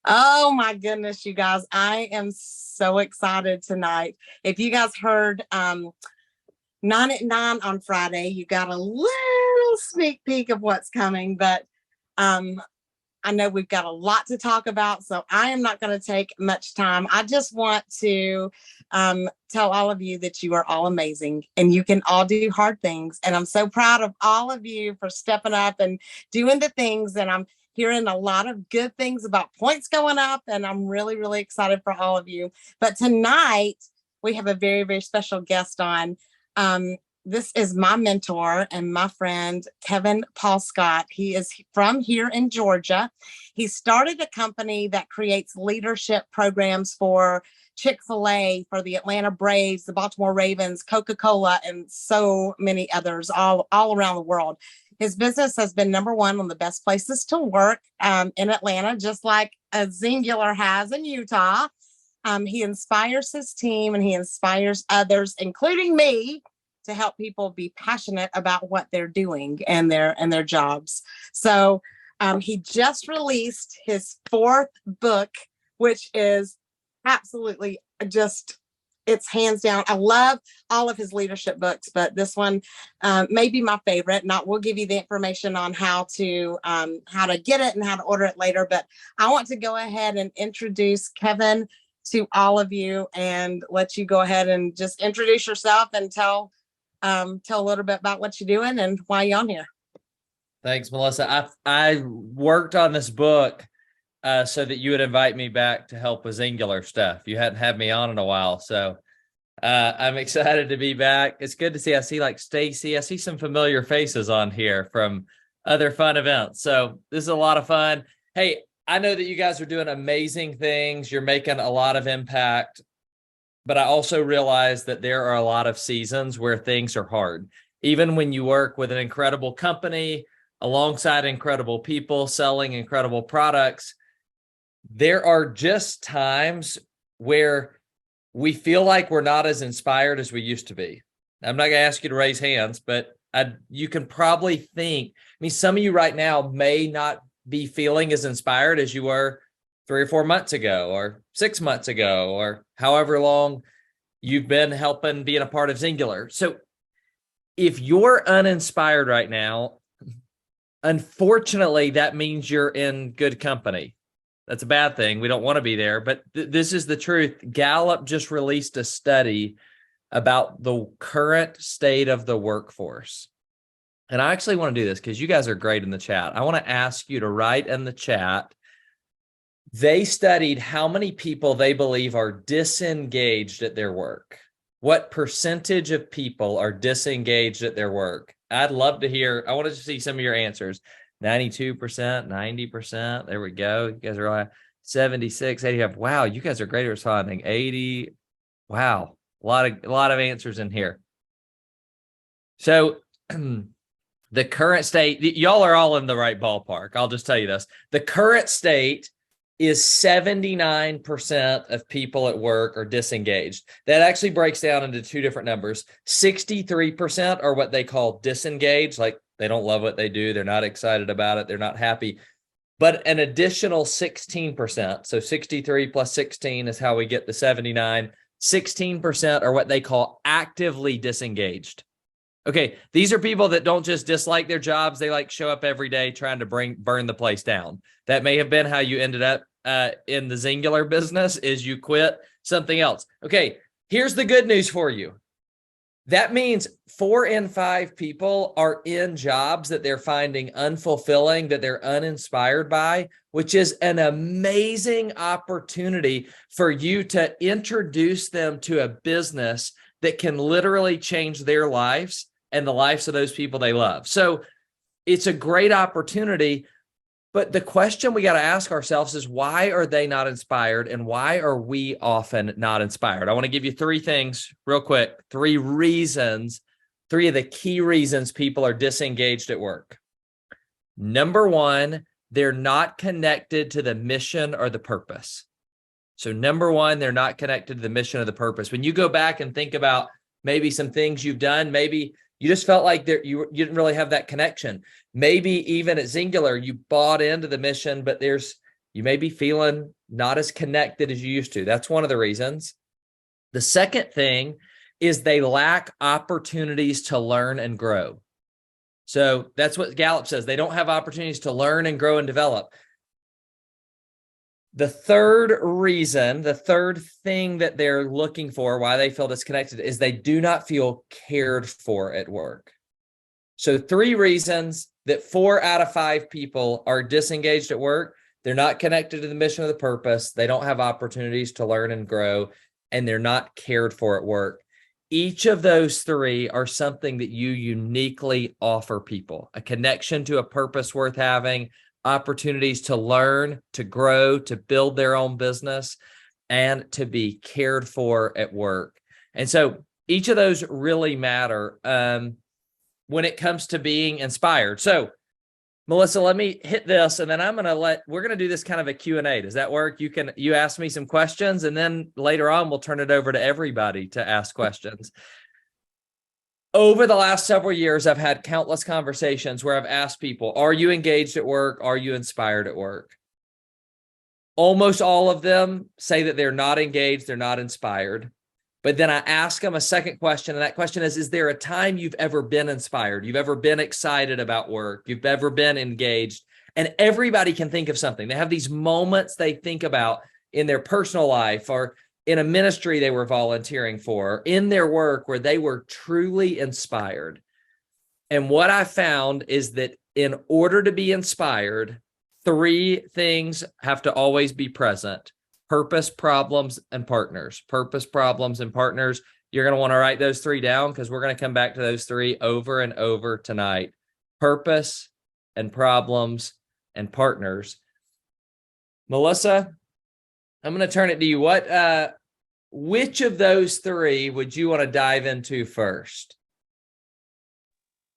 Oh my goodness, you guys. I am so excited tonight. If you guys heard 9 at 9 on Friday, you got a little sneak peek of what's coming, but um I know we've got a lot to talk about, so I am not going to take much time. I just want to tell all of you that you are all amazing and you can all do hard things. And I'm so proud of all of you for stepping up and doing the things. And I'm hearing a lot of good things about points going up. And I'm really, really excited for all of you. But tonight, we have a very, very special guest on. Um, this is my mentor and my friend, Kevin Paul Scott. He is from here in Georgia. He started a company that creates leadership programs for Chick-fil-A, for the Atlanta Braves, the Baltimore Ravens, Coca-Cola, and so many others all around the world. His business has been #1 on the best places to work in Atlanta, just like a Singular has in Utah. He inspires his team and he inspires others, including me, to help people be passionate about what they're doing and their jobs. So he just released his 4th book, which is absolutely just, it's hands down. I love all of his leadership books, but this one may be my favorite. Not, we'll give you the information on how to get it and how to order it later. But I want to go ahead and introduce Kevin to all of you and let you go ahead and just introduce yourself and tell a little bit about what you're doing and why you're on here. Thanks, Melissa. I worked on this book so that you would invite me back to help with Singular stuff. You hadn't had me on in a while, so I'm excited to be back. It's good to see. I see like Stacy. I see some familiar faces on here from other fun events. So this is a lot of fun. Hey, I know that you guys are doing amazing things. You're making a lot of impact. But I also realize that there are a lot of seasons where things are hard. Even when you work with an incredible company, alongside incredible people, selling incredible products, there are just times where we feel like we're not as inspired as we used to be. I'm not going to ask you to raise hands, but you can probably think, some of you right now may not be feeling as inspired as you were 3 or 4 months ago, or 6 months ago, or however long you've been helping being a part of Singular. So if you're uninspired right now, unfortunately, that means you're in good company. That's a bad thing. We don't want to be there, but this is the truth. Gallup just released a study about the current state of the workforce. And I actually want to do this because you guys are great in the chat. I want to ask you to write in the chat. They studied how many people they believe are disengaged at their work. What percentage of people are disengaged at their work? I'd love to hear. I want to see some of your answers. 92%, 90%. There we go. You guys are all 76, 85. Wow, you guys are great at responding. 80. Wow, a lot of answers in here. So the current state, y'all are all in the right ballpark. I'll just tell you this. The current state is 79% of people at work are disengaged. That actually breaks down into 2 different numbers. 63% are what they call disengaged, like they don't love what they do, they're not excited about it, they're not happy. But an additional 16%, so 63 plus 16 is how we get the 79, 16% are what they call actively disengaged. Okay, these are people that don't just dislike their jobs, they like show up every day trying to burn the place down. That may have been how you ended up in the Singular business, is you quit something else. Okay, here's the good news for you. That means 4 in 5 people are in jobs that they're finding unfulfilling, that they're uninspired by, which is an amazing opportunity for you to introduce them to a business that can literally change their lives and the lives of those people they love. So it's a great opportunity. But the question we got to ask ourselves is, why are they not inspired, and why are we often not inspired? I want to give you 3 things real quick, 3 reasons, 3 of the key reasons people are disengaged at work. Number 1, they're not connected to the mission or the purpose. So number 1, they're not connected to the mission or the purpose. When you go back and think about maybe some things you've done, maybe you just felt like you didn't really have that connection. Maybe even at Singular, you bought into the mission, but You may be feeling not as connected as you used to. That's one of the reasons. The second thing is they lack opportunities to learn and grow. So that's what Gallup says. They don't have opportunities to learn and grow and develop. The third reason, the third thing that they're looking for, why they feel disconnected, is they do not feel cared for at work. So 3 reasons that 4 out of 5 people are disengaged at work. They're not connected to the mission or the purpose. They don't have opportunities to learn and grow, and they're not cared for at work. Each of those 3 are something that you uniquely offer people: a connection to a purpose worth having, opportunities to learn, to grow, to build their own business, and to be cared for at work. And so each of those really matter when it comes to being inspired. So Melissa, let me hit this, and then we're going to do this kind of a Q&A. Does that work? You ask me some questions, and then later on, we'll turn it over to everybody to ask questions. Over the last several years, I've had countless conversations where I've asked people, are you engaged at work? Are you inspired at work? Almost all of them say that they're not engaged, they're not inspired. But then I ask them a second question, and that question is there a time you've ever been inspired? You've ever been excited about work? You've ever been engaged? And everybody can think of something. They have these moments they think about in their personal life, or in a ministry they were volunteering for, in their work where they were truly inspired. And what I found is that in order to be inspired, 3 things have to always be present: purpose, problems, and partners. Purpose, problems, and partners. You're going to want to write those 3 down, because we're going to come back to those 3 over and over tonight. Purpose and problems and partners. Melissa, I'm going to turn it to you. Which of those 3 would you want to dive into first?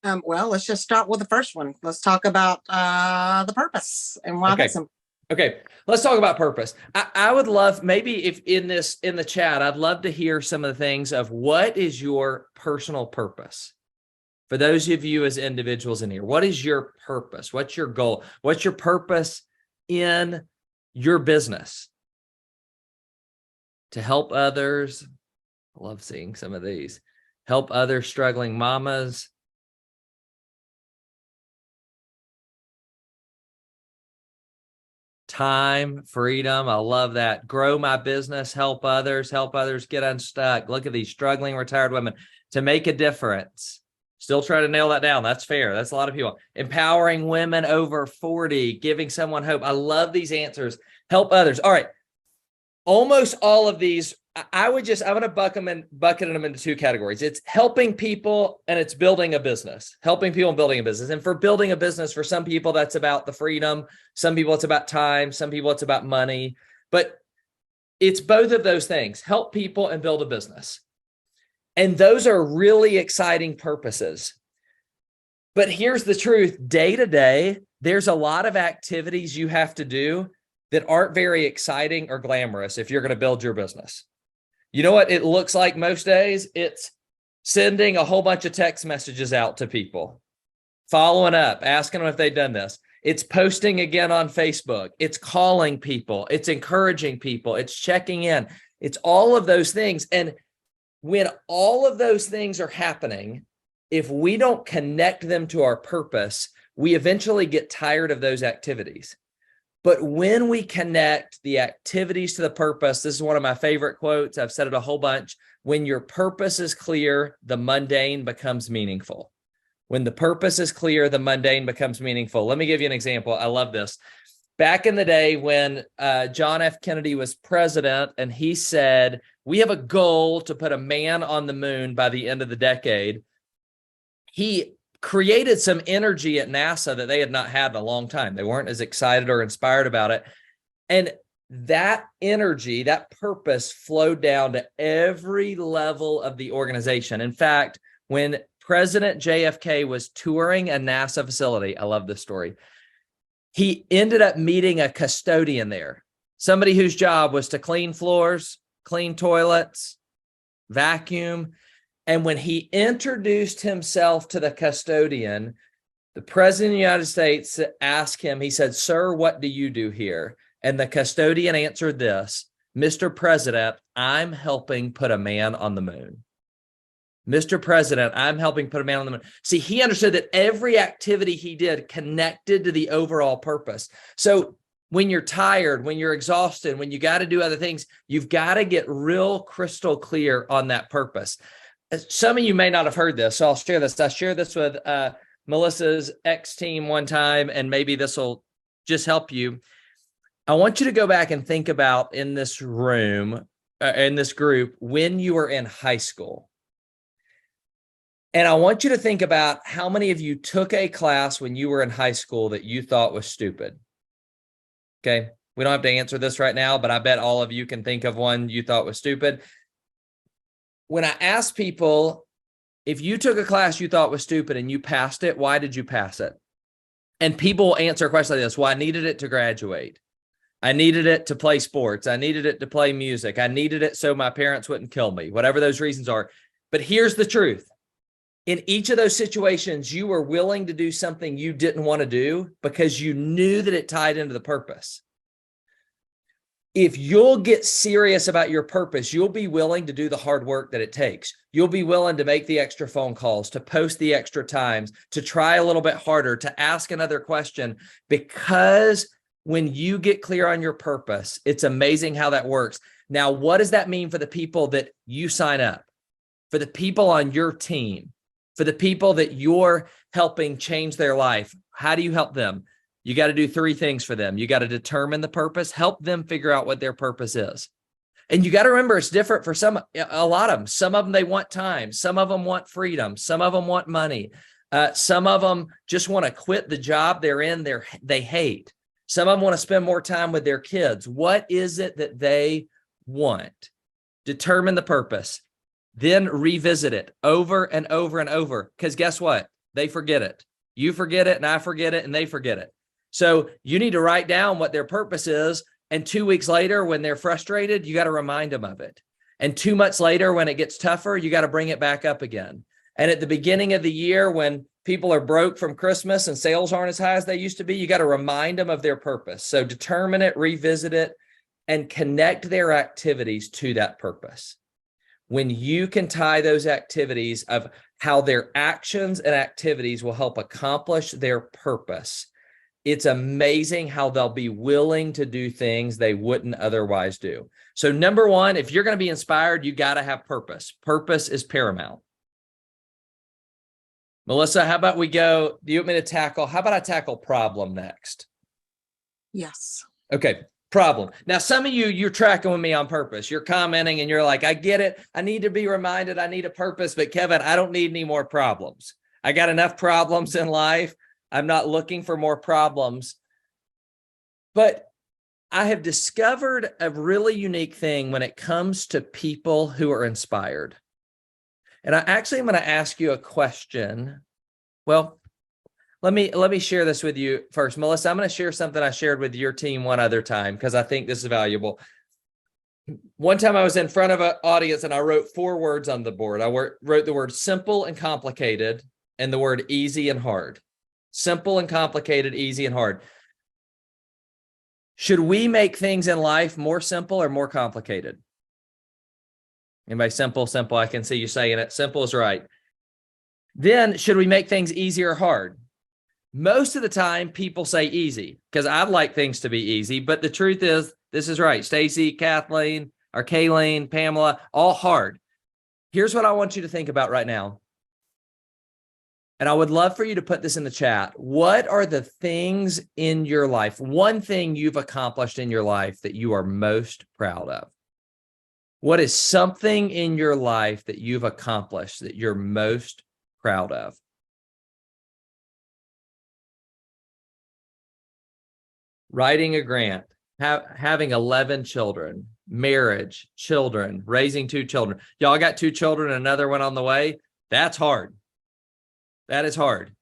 Well, let's just start with the first one. Let's talk about the purpose and why that's important. Okay, let's talk about purpose. I would love, maybe if in the chat, I'd love to hear some of the things of what is your personal purpose. For those of you as individuals in here, what is your purpose? What's your goal? What's your purpose in your business? To help others. I love seeing some of these. Help other struggling mamas. Time, freedom. I love that. Grow my business, help others get unstuck. Look at these struggling retired women. To make a difference. Still try to nail that down. That's fair. That's a lot of people. Empowering women over 40, giving someone hope. I love these answers. Help others. All right. Almost all of these, I'm going to bucket them into 2 categories. It's helping people, and it's building a business. Helping people and building a business. And for building a business, for some people, that's about the freedom. Some people, it's about time. Some people, it's about money. But it's both of those things. Help people and build a business. And those are really exciting purposes. But here's the truth. Day to day, there's a lot of activities you have to do that aren't very exciting or glamorous if you're going to build your business. You know what it looks like most days? It's sending a whole bunch of text messages out to people, following up, asking them if they've done this. It's posting again on Facebook. It's calling people. It's encouraging people. It's checking in. It's all of those things. And when all of those things are happening, if we don't connect them to our purpose, we eventually get tired of those activities. But when we connect the activities to the purpose, this is one of my favorite quotes. I've said it a whole bunch. When your purpose is clear, the mundane becomes meaningful. When the purpose is clear, the mundane becomes meaningful. Let me give you an example. I love this. Back in the day when John F. Kennedy was president, and he said, we have a goal to put a man on the moon by the end of the decade. He created some energy at NASA that they had not had in a long time. They weren't as excited or inspired about it. And that energy, that purpose flowed down to every level of the organization. In fact, when President JFK was touring a NASA facility, I love this story, he ended up meeting a custodian there, somebody whose job was to clean floors, clean toilets, vacuum. And when he introduced himself to the custodian, the president of the United States asked him, he said, sir, what do you do here? And the custodian answered this, Mr. President, I'm helping put a man on the moon. Mr. President, I'm helping put a man on the moon. See, he understood that every activity he did connected to the overall purpose. So when you're tired, when you're exhausted, when you got to do other things, you've got to get real crystal clear on that purpose. Some of you may not have heard this, so I'll share this. I shared this with Melissa's X team one time, and maybe this will just help you. I want you to go back and think about in this room, in this group, when you were in high school. And I want you to think about how many of you took a class when you were in high school that you thought was stupid. Okay. We don't have to answer this right now, but I bet all of you can think of one you thought was stupid. When I ask people, if you took a class you thought was stupid and you passed it, why did you pass it? And people answer a question like this. Well, I needed it to graduate. I needed it to play sports. I needed it to play music. I needed it so my parents wouldn't kill me, whatever those reasons are. But here's the truth. In each of those situations, you were willing to do something you didn't want to do because you knew that it tied into the purpose. If you'll get serious about your purpose, you'll be willing to do the hard work that it takes. You'll be willing to make the extra phone calls, to post the extra times, to try a little bit harder, to ask another question, because when you get clear on your purpose, it's amazing how that works. Now, what does that mean for the people that you sign up, for the people on your team, for the people that you're helping change their life? How do you help them? You got to do three things for them. You got to determine the purpose, help them figure out what their purpose is. And you got to remember it's different for a lot of them. Some of them, they want time. Some of them want freedom. Some of them want money. Some of them just want to quit the job they're in, they hate. Some of them want to spend more time with their kids. What is it that they want? Determine the purpose. Then revisit it over and over and over. Because guess what? They forget it. You forget it, and I forget it, and they forget it. So you need to write down what their purpose is. And 2 weeks later, when they're frustrated, you got to remind them of it. And 2 months later, when it gets tougher, you got to bring it back up again. And at the beginning of the year, when people are broke from Christmas and sales aren't as high as they used to be, you got to remind them of their purpose. So determine it, revisit it, and connect their activities to that purpose. When you can tie those activities of how their actions and activities will help accomplish their purpose, it's amazing how they'll be willing to do things they wouldn't otherwise do. So number one, if you're going to be inspired, you got to have purpose. Purpose is paramount. Melissa, how about we go, do you want me to tackle, how about I tackle problem next? Yes. Okay. Problem. Now, some of you, you're tracking with me on purpose. You're commenting and you're like, I get it. I need to be reminded. I need a purpose, but Kevin, I don't need any more problems. I got enough problems in life. I'm not looking for more problems. But I have discovered a really unique thing when it comes to people who are inspired. And I actually am going to ask you a question. Well, let me share this with you first. Melissa, I'm going to share something I shared with your team one other time because I think this is valuable. One time I was in front of an audience and I wrote 4 words on the board. I wrote the word simple and complicated and the word easy and hard. Simple and complicated, easy and hard. Should we make things in life more simple or more complicated? Anybody? Simple, simple. I can see you saying it. Simple is right. Then should we make things easy or hard? Most of the time people say easy because I'd like things to be easy, but the truth is, this is right. Stacy, Kathleen, or Kayleen, Pamela, all hard. Here's what I want you to think about right now. And I would love for you to put this in the chat. What are the things in your life, one thing you've accomplished in your life that you are most proud of? What is something in your life that you've accomplished that you're most proud of? Writing a grant, having 11 children, marriage, children, raising 2 children. Y'all got 2 children, another one on the way. That's hard. That is hard.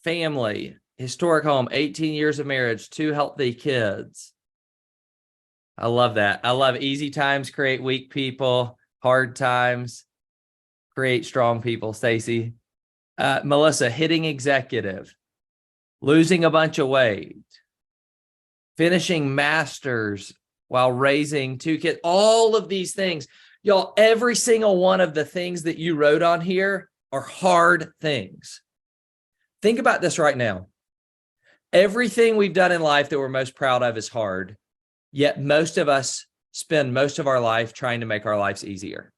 Family, historic home, 18 years of marriage, 2 healthy kids. I love that. I love easy times create weak people, hard times create strong people. Stacy, Melissa, hitting executive, losing a bunch of weight, finishing masters while raising 2 kids, all of these things. Y'all, every single one of the things that you wrote on here are hard things. Think about this right now. Everything we've done in life that we're most proud of is hard, yet most of us spend most of our life trying to make our lives easier.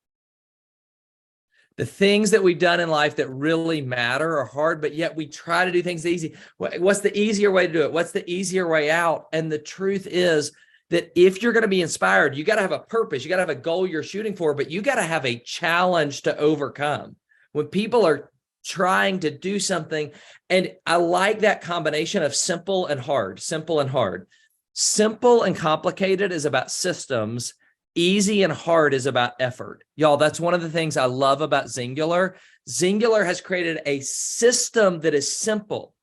The things that we've done in life that really matter are hard, but yet we try to do things easy. What's the easier way to do it? What's the easier way out? And the truth is that if you're going to be inspired, you got to have a purpose. You got to have a goal you're shooting for, but you got to have a challenge to overcome. When people are trying to do something, and I like that combination of simple and hard, simple and hard. Simple and complicated is about systems. Easy and hard is about effort. Y'all, that's one of the things I love about Singular. Singular has created a system that is simple.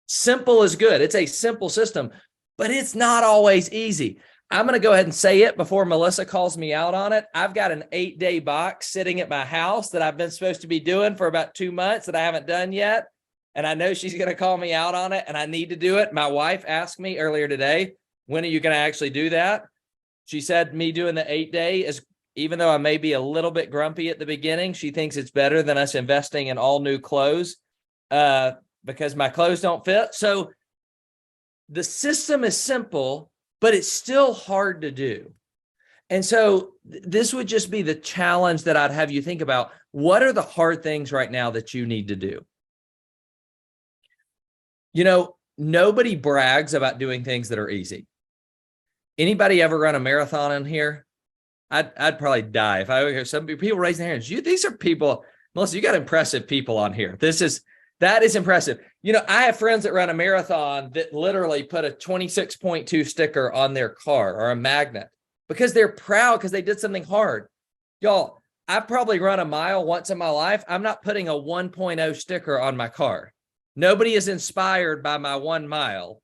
Simple is good. It's a simple system, but it's not always easy. I'm going to go ahead and say it before Melissa calls me out on it. I've got an 8-day box sitting at my house that I've been supposed to be doing for about 2 months that I haven't done yet. And I know she's going to call me out on it, and I need to do it. My wife asked me earlier today, when are you going to actually do that? She said me doing the 8-day is, even though I may be a little bit grumpy at the beginning, she thinks it's better than us investing in all new clothes because my clothes don't fit. So the system is simple, but it's still hard to do. And so this would just be the challenge that I'd have you think about. What are the hard things right now that you need to do? You know, nobody brags about doing things that are easy. Anybody ever run a marathon in here? I'd probably die if I hear some people raising their hands. These are people, Melissa, you got impressive people on here. That is impressive. You know, I have friends that run a marathon that literally put a 26.2 sticker on their car or a magnet because they're proud because they did something hard. Y'all, I've probably run a mile once in my life. I'm not putting a 1.0 sticker on my car. Nobody is inspired by my 1 mile.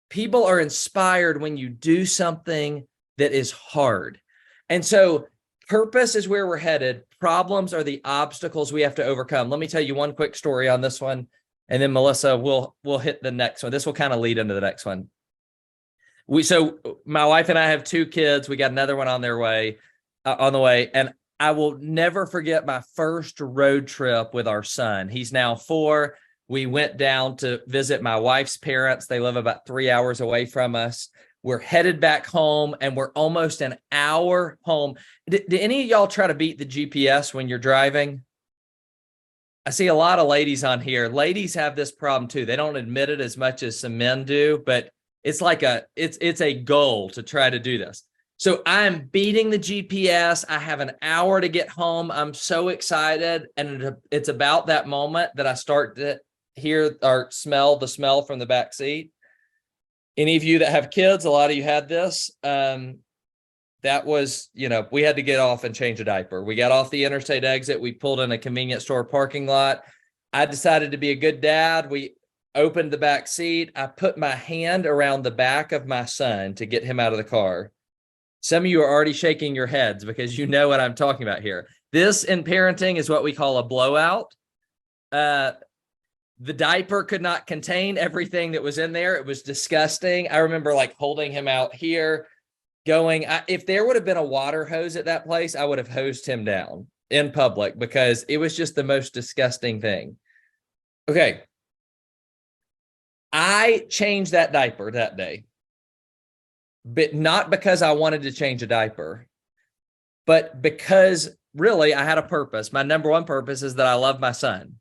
People are inspired when you do something that is hard. And so purpose is where we're headed. Problems are the obstacles we have to overcome. Let me tell you one quick story on this one. And then Melissa, we'll hit the next one. This will kind of lead into the next one. So my wife and I have 2 kids. We got another one on the way. And I will never forget my first road trip with our son. He's now 4. We went down to visit my wife's parents. They live about 3 hours away from us. We're headed back home, and we're almost an hour home. Did any of y'all try to beat the GPS when you're driving? I see a lot of ladies on here. Ladies have this problem too. They don't admit it as much as some men do, but it's like it's a goal to try to do this. So I'm beating the GPS. I have an hour to get home. I'm so excited. And it's about that moment that I start to hear or smell the smell from the back seat. Any of you that have kids, a lot of you had this. That was, we had to get off and change a diaper. We got off the interstate exit. We pulled in a convenience store parking lot. I decided to be a good dad. We opened the back seat. I put my hand around the back of my son to get him out of the car. Some of you are already shaking your heads because you know what I'm talking about here. This in parenting is what we call a blowout. The diaper could not contain everything that was in there. It was disgusting. I remember holding him out here going, if there would have been a water hose at that place, I would have hosed him down in public because it was just the most disgusting thing. Okay. I changed that diaper that day, but not because I wanted to change a diaper, but because really I had a purpose. My number one purpose is that I love my son.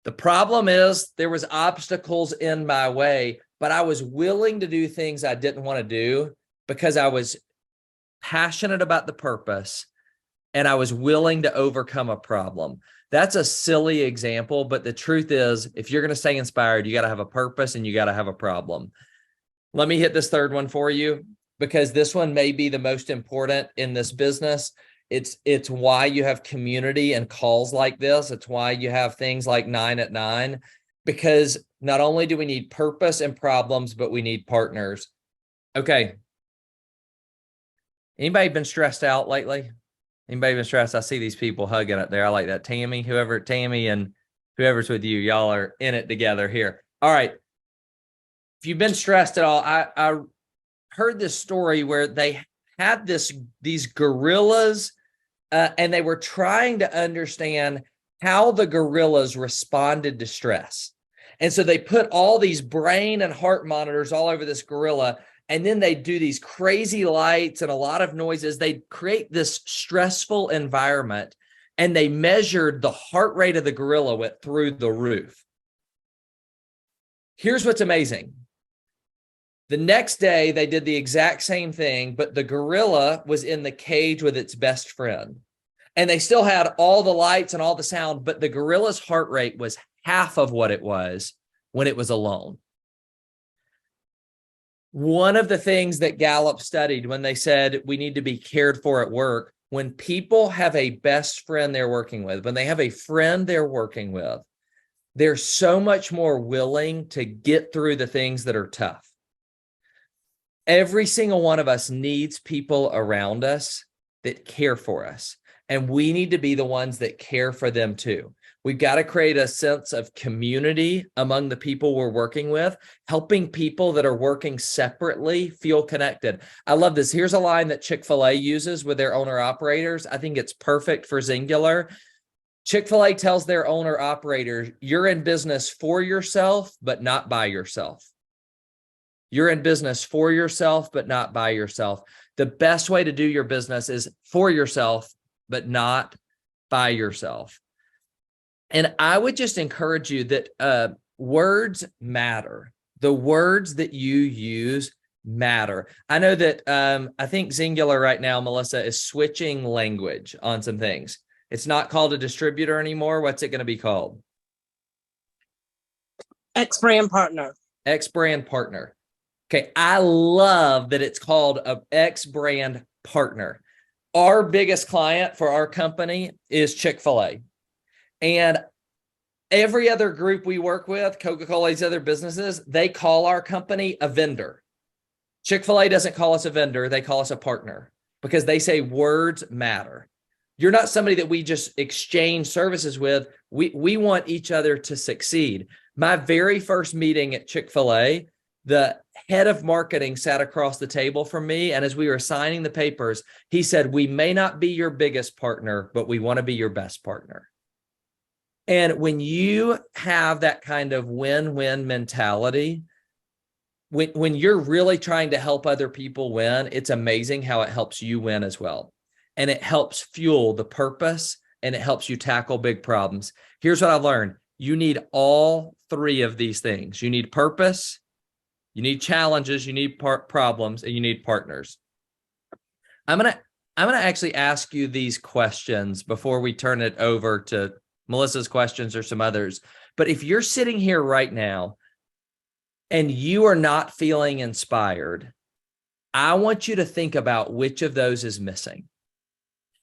The problem is there was obstacles in my way, but I was willing to do things I didn't want to do because I was passionate about the purpose and I was willing to overcome a problem. That's a silly example, but the truth is, if you're going to stay inspired, you got to have a purpose and you got to have a problem. Let me hit this third one for you because this one may be the most important in this business. It's why you have community and calls like this. It's why you have things like 9 at 9, because not only do we need purpose and problems, but we need partners. Okay. Anybody been stressed out lately? Anybody been stressed? I see these people hugging up there. I like that. Tammy and whoever's with you, y'all are in it together here. All right. if you've been stressed at all, I heard this story where they had these gorillas, and they were trying to understand how the gorillas responded to stress. And so they put all these brain and heart monitors all over this gorilla, and then they do these crazy lights and a lot of noises. They create this stressful environment, and they measured the heart rate of the gorilla went through the roof. Here's what's amazing. The next day, they did the exact same thing, but the gorilla was in the cage with its best friend. And they still had all the lights and all the sound, but the gorilla's heart rate was half of what it was when it was alone. One of the things that Gallup studied when they said we need to be cared for at work, when people have a best friend they're working with, when they have a friend they're working with, they're so much more willing to get through the things that are tough. Every single one of us needs people around us that care for us, and we need to be the ones that care for them too. We've got to create a sense of community among the people we're working with, helping people that are working separately feel connected. I love this. Here's a line that Chick-fil-A uses with their owner-operators. I think it's perfect for Singular. Chick-fil-A tells their owner-operators, you're in business for yourself, but not by yourself. You're in business for yourself, but not by yourself. The best way to do your business is for yourself, but not by yourself. And I would just encourage you that words matter. The words that you use matter. I know that I think Singular right now, Melissa, is switching language on some things. It's not called a distributor anymore. What's it going to be called? XBrand Partner. XBrand Partner. Okay, I love that it's called a XBrand Partner. Our biggest client for our company is Chick-fil-A. And every other group we work with, Coca-Cola, these other businesses, they call our company a vendor. Chick-fil-A doesn't call us a vendor, they call us a partner because they say words matter. You're not somebody that we just exchange services with. We want each other to succeed. My very first meeting at Chick-fil-A, the head of marketing sat across the table from me, and as we were signing the papers, he said, we may not be your biggest partner, but we want to be your best partner. And when you have that kind of win-win mentality, when you're really trying to help other people win, it's amazing how it helps you win as well. And it helps fuel the purpose, and it helps you tackle big problems. Here's what I've learned. You need all three of these things. You need purpose, you need challenges, you need problems, and you need partners. I'm gonna actually ask you these questions before we turn it over to Melissa's questions or some others. But if you're sitting here right now and you are not feeling inspired, I want you to think about which of those is missing.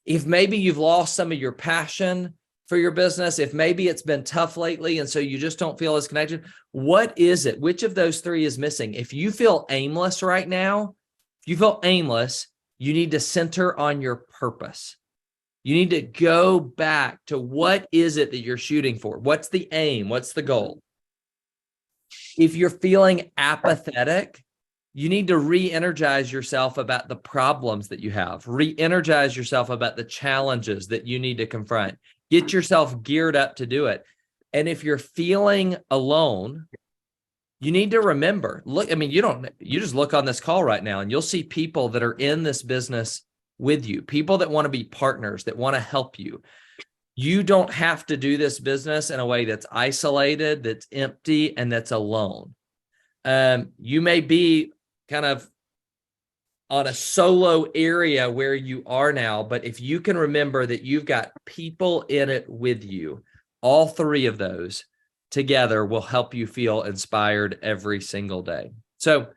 If maybe you've lost some of your passion for your business, if maybe it's been tough lately and so you just don't feel as connected, what is it? Which of those three is missing? If you feel aimless right now, if you feel aimless, you need to center on your purpose. You need to go back to what is it that you're shooting for? What's the aim? What's the goal? If you're feeling apathetic, you need to re-energize yourself about the problems that you have. Re-energize yourself about the challenges that you need to confront. Get yourself geared up to do it. And if you're feeling alone, you need to remember, look, I mean, you just look on this call right now and you'll see people that are in this business with you, people that want to be partners, that want to help you. You don't have to do this business in a way that's isolated, that's empty, and that's alone. You may be kind of on a solo area where you are now, but if you can remember that you've got people in it with you, all three of those together will help you feel inspired every single day. So,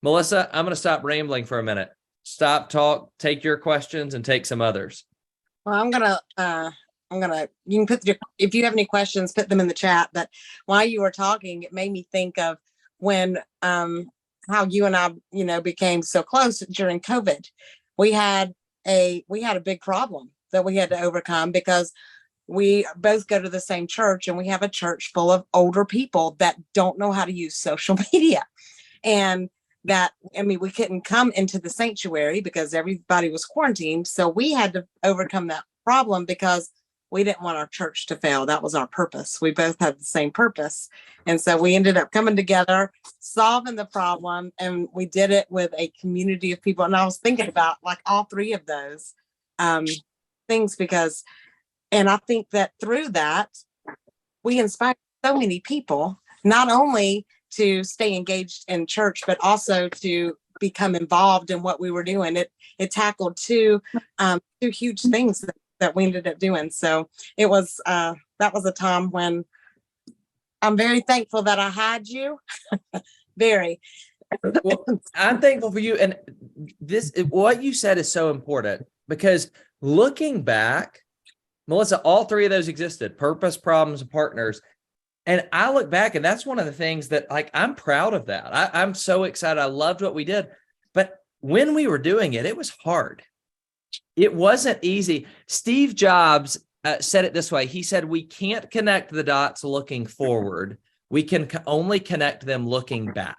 Melissa, I'm going to stop rambling for a minute. Stop, talk, take your questions, and take some others. Well, you can if you have any questions, put them in the chat. But while you were talking, it made me think of when, how you and I, became so close during COVID. We had a big problem that we had to overcome because we both go to the same church, and we have a church full of older people that don't know how to use social media. And that, I mean, we couldn't come into the sanctuary because everybody was quarantined. So we had to overcome that problem because we didn't want our church to fail. That was our purpose. We both had the same purpose. And so we ended up coming together, solving the problem, and we did it with a community of people. And I was thinking about like all three of those things because, and I think that through that, we inspired so many people, not only to stay engaged in church, but also to become involved in what we were doing. It tackled two huge things that we ended up doing. So it was that was a time when I'm very thankful that I had you. Very. Well, I'm thankful for you. And this, what you said is so important because looking back, Melissa, all three of those existed: purpose, problems, and partners. And I look back, and that's one of the things that, like, I'm proud of that. I'm so excited. I loved what we did. But when we were doing it, it was hard. It wasn't easy. Steve Jobs said it this way. He said, we can't connect the dots looking forward. We can only connect them looking back.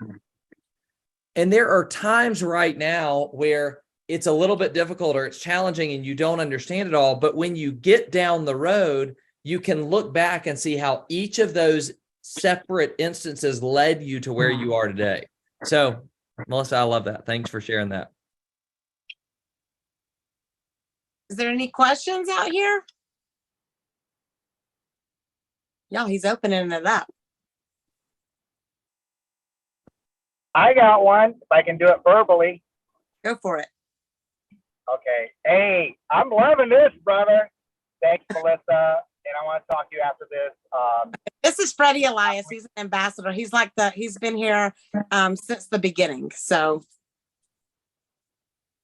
And there are times right now where it's a little bit difficult or it's challenging and you don't understand it all. But when you get down the road, you can look back and see how each of those separate instances led you to where you are today. So, Melissa, I love that. Thanks for sharing that. Is there any questions out here? Yeah, he's opening it up. I got one, if I can do it verbally. Go for it. Okay. Hey, I'm loving this, brother. Thanks, Melissa. And I want to talk to you after this. This is Freddie Elias. He's an ambassador. He's been here since the beginning. So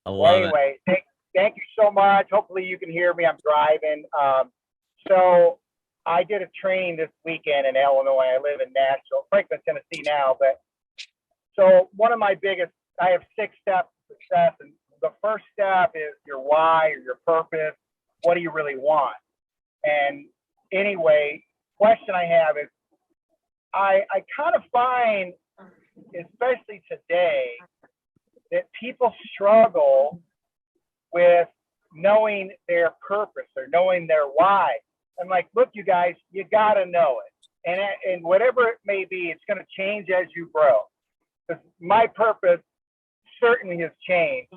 I love anyway, thank you so much. Hopefully you can hear me. I'm driving. So I did a training this weekend in Illinois. I live in Nashville, Franklin, Tennessee now. But so one of my biggest, I have 6 steps to success. And the first step is your why or your purpose. What do you really want? And anyway, question I have is, I kind of find, especially today, that people struggle with knowing their purpose or knowing their why. I'm like, look, you guys, you got to know it. And whatever it may be, it's going to change as you grow. Because my purpose certainly has changed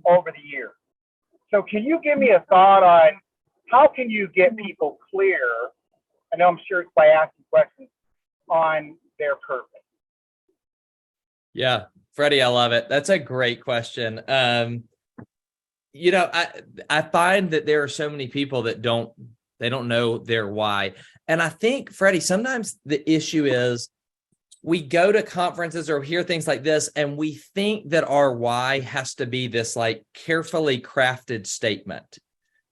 over the years. So can you give me a thought on how can you get people clear? I know I'm sure it's by asking questions on their purpose. Yeah, Freddie, I love it. That's a great question. You know, I find that there are so many people that don't know their why. And I think, Freddie, sometimes the issue is we go to conferences or hear things like this, and we think that our why has to be this like carefully crafted statement.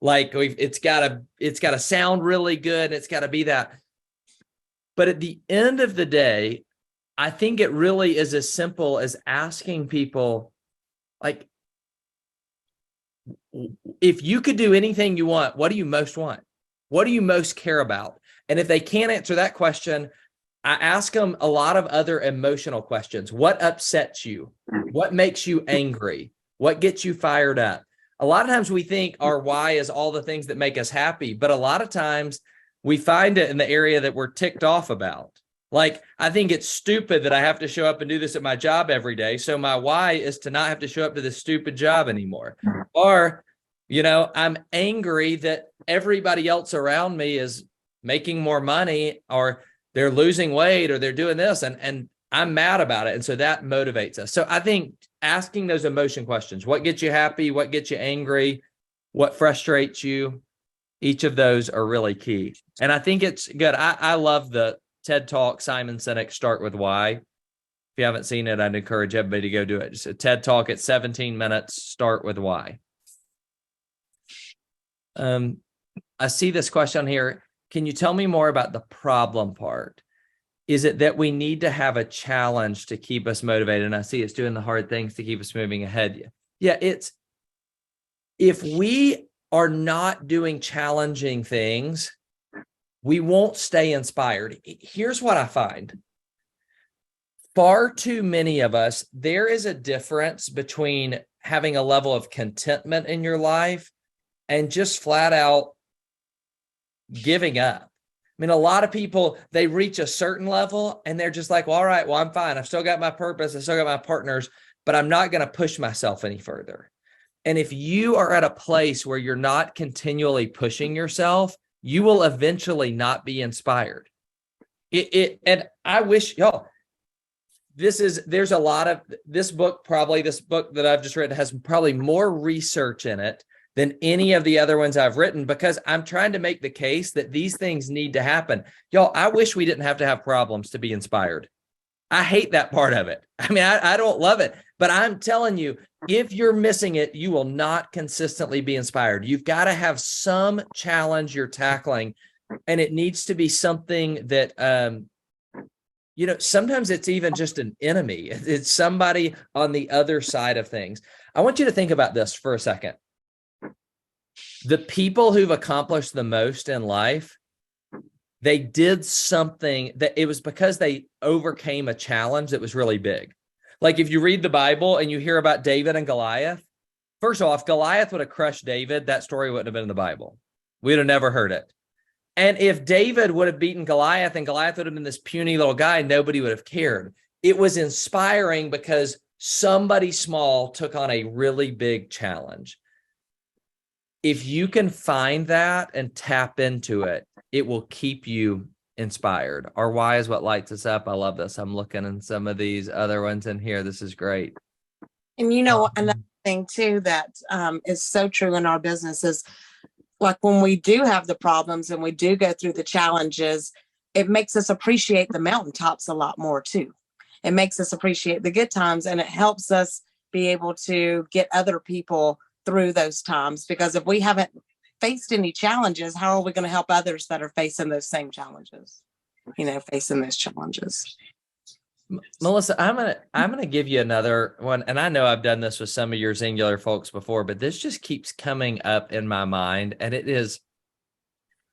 Like it's got to sound really good. And it's got to be that. But at the end of the day, I think it really is as simple as asking people, like, if you could do anything you want, what do you most want? What do you most care about? And if they can't answer that question, I ask them a lot of other emotional questions. What upsets you? What makes you angry? What gets you fired up? A lot of times we think our why is all the things that make us happy, but a lot of times we find it in the area that we're ticked off about. Like, I think it's stupid that I have to show up and do this at my job every day. So my why is to not have to show up to this stupid job anymore. Or, you know, I'm angry that everybody else around me is making more money, or they're losing weight, or they're doing this, and I'm mad about it. And so that motivates us. So I think asking those emotion questions, what gets you happy? What gets you angry? What frustrates you? Each of those are really key. And I think it's good. I love the TED Talk, Simon Sinek, Start With Why. If you haven't seen it, I'd encourage everybody to go do it. Just a TED Talk at 17 minutes, Start With Why. I see this question here. Can you tell me more about the problem part? Is it that we need to have a challenge to keep us motivated? And I see it's doing the hard things to keep us moving ahead. Yeah, it's, if we are not doing challenging things, we won't stay inspired. Here's what I find. Far too many of us, there is a difference between having a level of contentment in your life and just flat out giving up. I mean, a lot of people, they reach a certain level and they're just like, well, all right, well, I'm fine. I've still got my purpose. I've still got my partners, but I'm not going to push myself any further. And if you are at a place where you're not continually pushing yourself, you will eventually not be inspired. And I wish y'all, there's a lot of this book that I've just written has probably more research in it than any of the other ones I've written, because I'm trying to make the case that these things need to happen. Y'all, I wish we didn't have to have problems to be inspired. I hate that part of it. I mean, I don't love it, but I'm telling you, if you're missing it, you will not consistently be inspired. You've got to have some challenge you're tackling, and it needs to be something that, sometimes it's even just an enemy. It's somebody on the other side of things. I want you to think about this for a second. The people who've accomplished the most in life, they did something that it was because they overcame a challenge that was really big. Like if you read the Bible and you hear about David and Goliath, first off, Goliath would have crushed David. That story wouldn't have been in the Bible. We'd have never heard it. And if David would have beaten Goliath and Goliath would have been this puny little guy, nobody would have cared. It was inspiring because somebody small took on a really big challenge. If you can find that and tap into it, it will keep you inspired. Our why is what lights us up. I love this. I'm looking in some of these other ones in here. This is great. And another thing too that is so true in our business is, like, when we do have the problems and we do go through the challenges, it makes us appreciate the mountaintops a lot more too. It makes us appreciate the good times, and it helps us be able to get other people through those times, because if we haven't faced any challenges, how are we going to help others that are facing those same challenges, facing those challenges? Melissa, I'm gonna give you another one, and I know I've done this with some of your Singular folks before, but this just keeps coming up in my mind, and it is,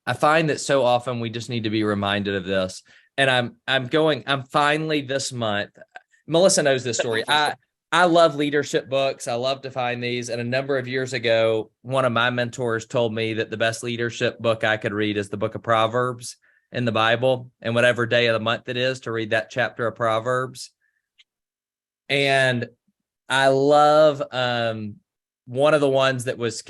I find that so often we just need to be reminded of this. And I'm finally this month, Melissa knows this story. I love leadership books. I love to find these. And a number of years ago, one of my mentors told me that the best leadership book I could read is the book of Proverbs in the Bible, and whatever day of the month it is, to read that chapter of Proverbs. And I love one of the ones that was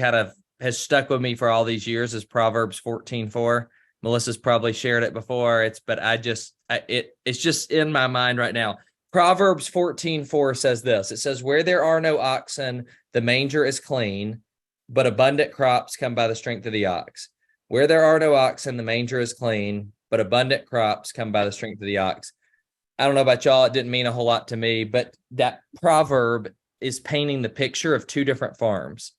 has stuck with me for all these years is Proverbs 14:4. Melissa's probably shared it before. It's just in my mind right now. Proverbs 14:4 says this. It says, where there are no oxen, the manger is clean, but abundant crops come by the strength of the ox. Where there are no oxen, the manger is clean, but abundant crops come by the strength of the ox. I don't know about y'all. It didn't mean a whole lot to me, but that proverb is painting the picture of two different farms.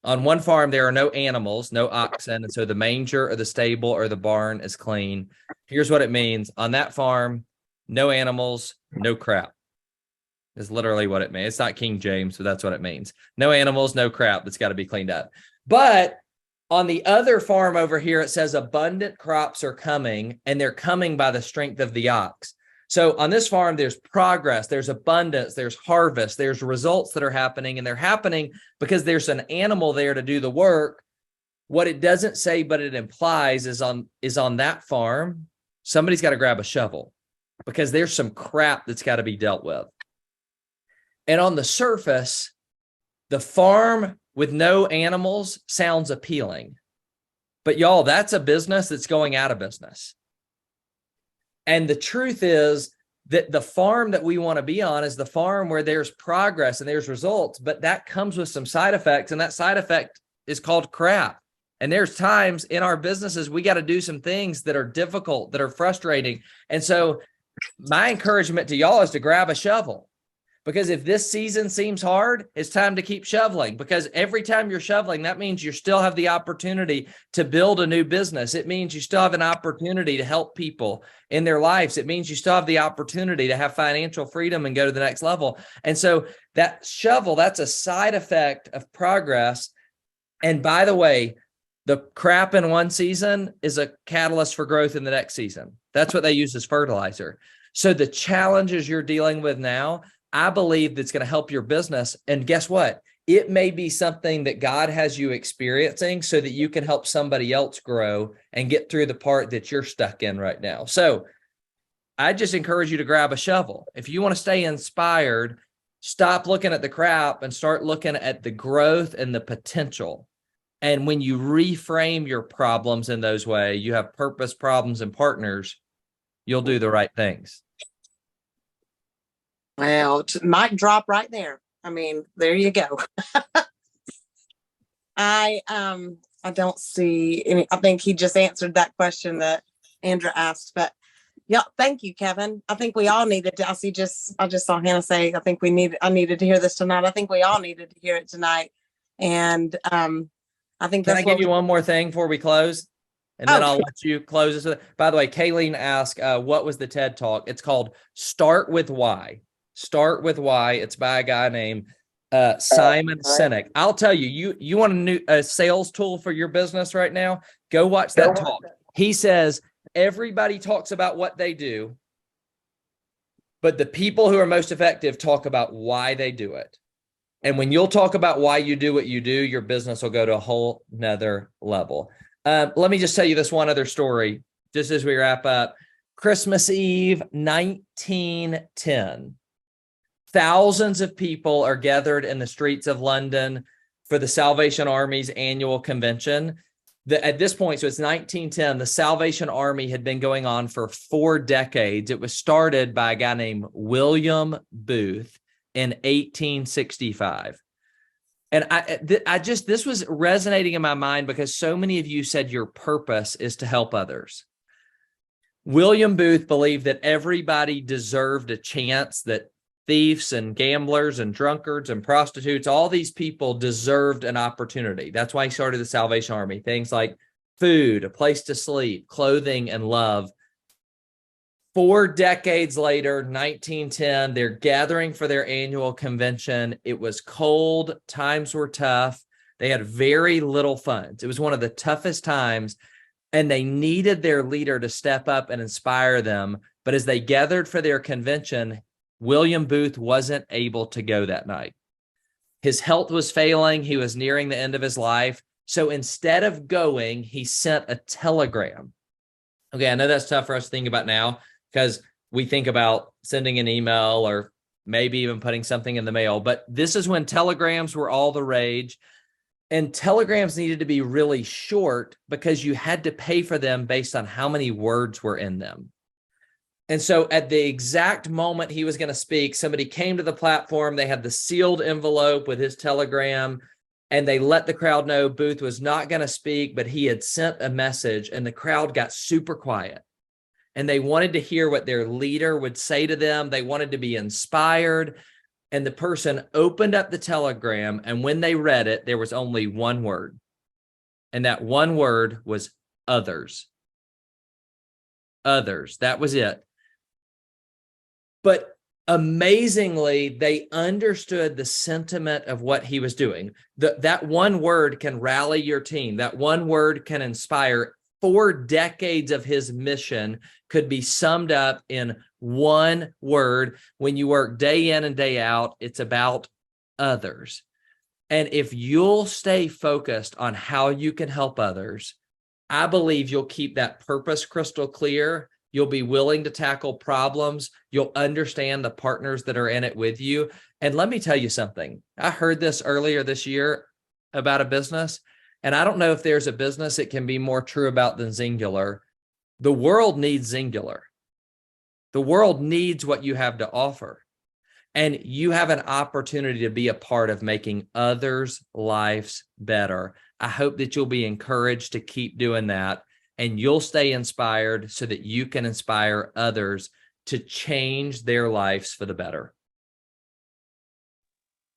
On one farm, there are no animals, no oxen, and so the manger or the stable or the barn is clean. Here's what it means. On that farm, no animals, no crap. Is literally what it means. It's not King James, but that's what it means. No animals, no crap. That's got to be cleaned up. But on the other farm over here, it says abundant crops are coming, and they're coming by the strength of the ox. So on this farm, there's progress, there's abundance, there's harvest, there's results that are happening, and they're happening because there's an animal there to do the work. What it doesn't say, but it implies is on that farm, somebody's got to grab a shovel because there's some crap that's got to be dealt with. And on the surface, the farm with no animals sounds appealing. But y'all, that's a business that's going out of business. And the truth is that the farm that we want to be on is the farm where there's progress and there's results, but that comes with some side effects, and that side effect is called crap. And there's times in our businesses we got to do some things that are difficult, that are frustrating. And so my encouragement to y'all is to grab a shovel. Because if this season seems hard, it's time to keep shoveling, because every time you're shoveling, that means you still have the opportunity to build a new business. It means you still have an opportunity to help people in their lives. It means you still have the opportunity to have financial freedom and go to the next level. And so that shovel, that's a side effect of progress. And by the way, The crap in one season is a catalyst for growth in the next season. That's what they use as fertilizer. So the challenges you're dealing with now, I believe that's going to help your business. And guess what? It may be something that God has you experiencing so that you can help somebody else grow and get through the part that you're stuck in right now. So I just encourage you to grab a shovel. If you want to stay inspired, stop looking at the crap and start looking at the growth and the potential. And when you reframe your problems in those ways, you have purpose, problems, and partners, you'll do the right things. Well, mic drop right there. I mean, there you go. I don't see any. I think he just answered that question that Andrea asked. But yeah, thank you, Kevin. I think we all needed to. I just saw Hannah say, I needed to hear this tonight. I think we all needed to hear it tonight. And I think Can that's I give you one more thing before we close? And then I'll let you close this. By the way, Kayleen asked, what was the TED Talk? It's called Start With Why. Start With Why. It's by a guy named Simon Sinek. I'll tell you, you want a sales tool for your business right now? Go watch that talk. He says, everybody talks about what they do, but the people who are most effective talk about why they do it. And when you'll talk about why you do what you do, your business will go to a whole nother level. Let me just tell you this one other story, just as we wrap up. Christmas Eve, 1910. Thousands of people are gathered in the streets of London for the Salvation Army's annual convention. At this point, so it's 1910, the Salvation Army had been going on for 4 decades. It was started by a guy named William Booth in 1865. And this was resonating in my mind because so many of you said your purpose is to help others. William Booth believed that everybody deserved a chance, that thieves and gamblers and drunkards and prostitutes, all these people deserved an opportunity. That's why he started the Salvation Army. Things like food, a place to sleep, clothing, and love. 4 decades later, 1910, they're gathering for their annual convention. It was cold. Times were tough. They had very little funds. It was one of the toughest times, and they needed their leader to step up and inspire them. But as they gathered for their convention, William Booth wasn't able to go that night. His health was failing. He was nearing the end of his life. So instead of going, he sent a telegram. Okay, I know that's tough for us to think about now, because we think about sending an email or maybe even putting something in the mail. But this is when telegrams were all the rage. And telegrams needed to be really short because you had to pay for them based on how many words were in them. And so at the exact moment he was going to speak, somebody came to the platform. They had the sealed envelope with his telegram, and they let the crowd know Booth was not going to speak, but he had sent a message, and the crowd got super quiet. And they wanted to hear what their leader would say to them. They wanted to be inspired. And the person opened up the telegram, and when they read it, there was only one word. And that one word was others. Others. That was it. But amazingly, they understood the sentiment of what he was doing. That one word can rally your team. That one word can inspire. 4 decades of his mission could be summed up in one word. When you work day in and day out, it's about others. And if you'll stay focused on how you can help others, I believe you'll keep that purpose crystal clear. You'll be willing to tackle problems. You'll understand the partners that are in it with you. And let me tell you something. I heard this earlier this year about a business, and I don't know if there's a business it can be more true about than singular. The world needs singular. The world needs what you have to offer. And you have an opportunity to be a part of making others' lives better. I hope that you'll be encouraged to keep doing that, and you'll stay inspired so that you can inspire others to change their lives for the better.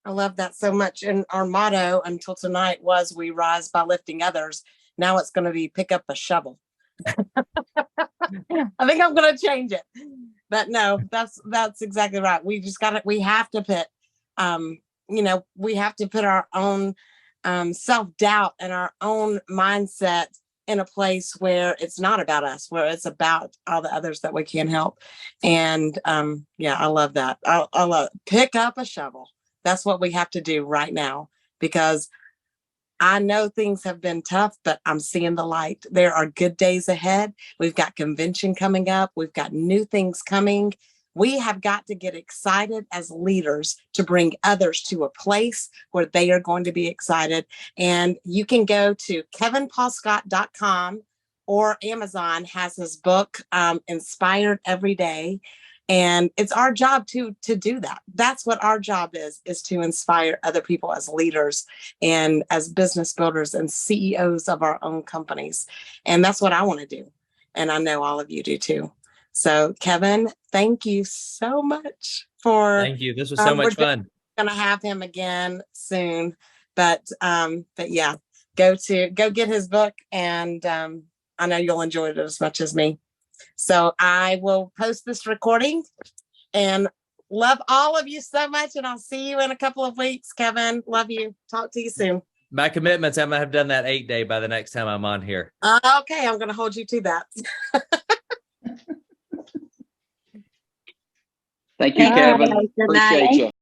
I love that so much. And our motto until tonight was we rise by lifting others. Now it's going to be pick up a shovel. I think I'm going to change it. But no, that's exactly right. We just we have to put, we have to put our own self-doubt and our own mindset in a place where it's not about us, where it's about all the others that we can help. And yeah, I love that. I love pick up a shovel. That's what we have to do right now, because I know things have been tough, but I'm seeing the light. There are good days ahead. We've got convention coming up. We've got new things coming. We have got to get excited as leaders to bring others to a place where they are going to be excited. And you can go to kevinpaulscott.com, or Amazon has his book, Inspired Every Day. And it's our job to do that. That's what our job is to inspire other people as leaders and as business builders and CEOs of our own companies. And that's what I want to do. And I know all of you do too. So Kevin, thank you so much for. Thank you. This was so much fun. Going to have him again soon, but yeah, go get his book, and I know you'll enjoy it as much as me. So I will post this recording, and love all of you so much. And I'll see you in a couple of weeks, Kevin. Love you. Talk to you soon. My commitments, I'm going to have done that 8-day by the next time I'm on here. Okay. I'm going to hold you to that. Thank you, Kevin. Good night. Appreciate you.